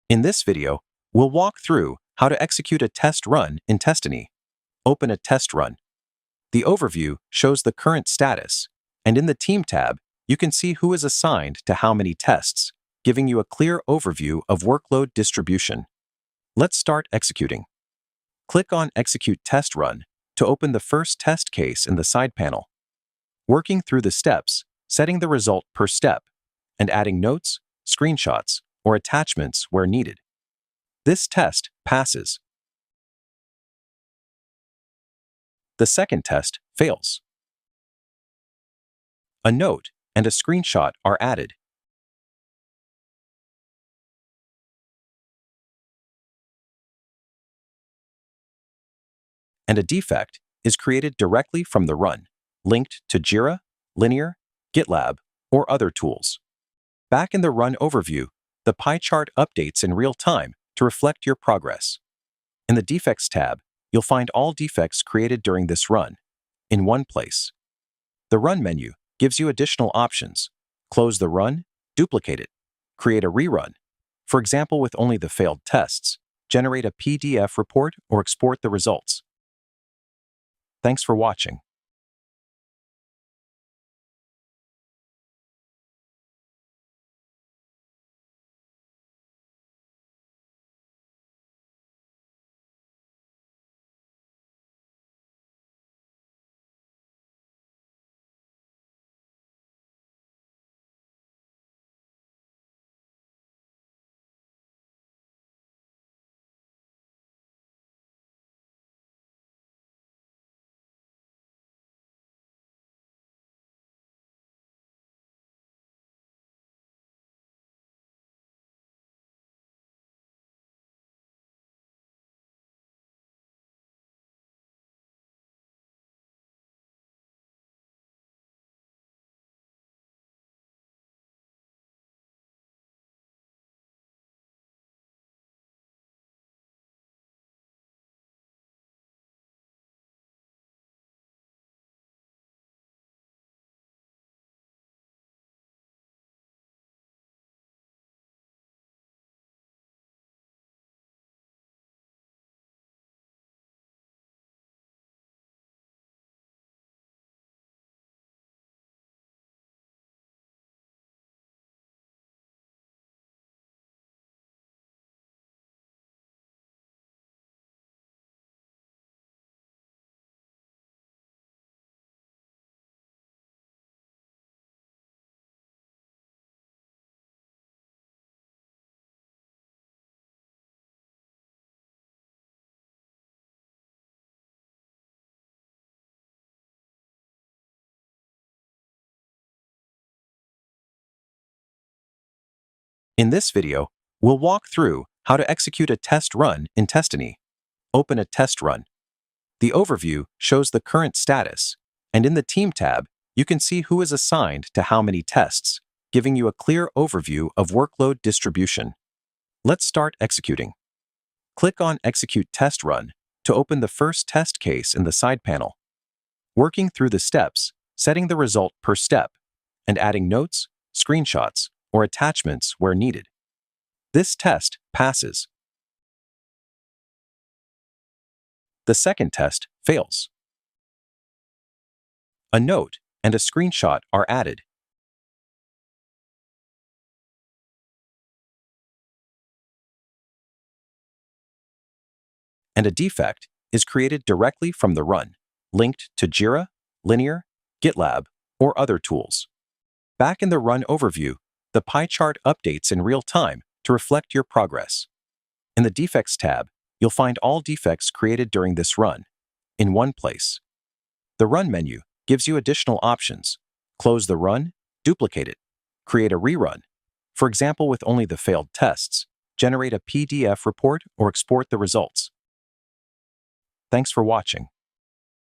In this video, we'll walk through how to execute a test run in Testiny. Open a test run. The overview shows the current status, and in the Team tab, you can see who is assigned to how many tests, giving you a clear overview of workload distribution. Let's start executing. Click on Execute Test Run to open the first test case in the side panel. Working through the steps, setting the result per step, and adding notes, screenshots, or attachments where needed. This test passes. The second test fails. A note and a screenshot are added. And a defect is created directly from the run, linked to Jira, Linear, GitLab, or other tools. Back in the run overview, the pie chart updates in real time to reflect your progress. In the Defects tab, you'll find all defects created during this run in one place. The Run menu gives you additional options. Close the run, duplicate it, create a rerun. For example, with only the failed tests, generate a PDF report or export the results. Thanks for watching. In this video, we'll walk through how to execute a test run in Testiny. Open a test run. The overview shows the current status, and in the Team tab, you can see who is assigned to how many tests, giving you a clear overview of workload distribution. Let's start executing. Click on Execute Test Run to open the first test case in the side panel. Working through the steps, setting the result per step, and adding notes, screenshots, or attachments where needed. This test passes. The second test fails. A note and a screenshot are added. And a defect is created directly from the run, linked to Jira, Linear, GitLab, or other tools. Back in the run overview, the pie chart updates in real time to reflect your progress. In the Defects tab, you'll find all defects created during this run in one place. The Run menu gives you additional options. Close the run, duplicate it, create a rerun. For example, with only the failed tests, generate a PDF report or export the results. Thanks for watching.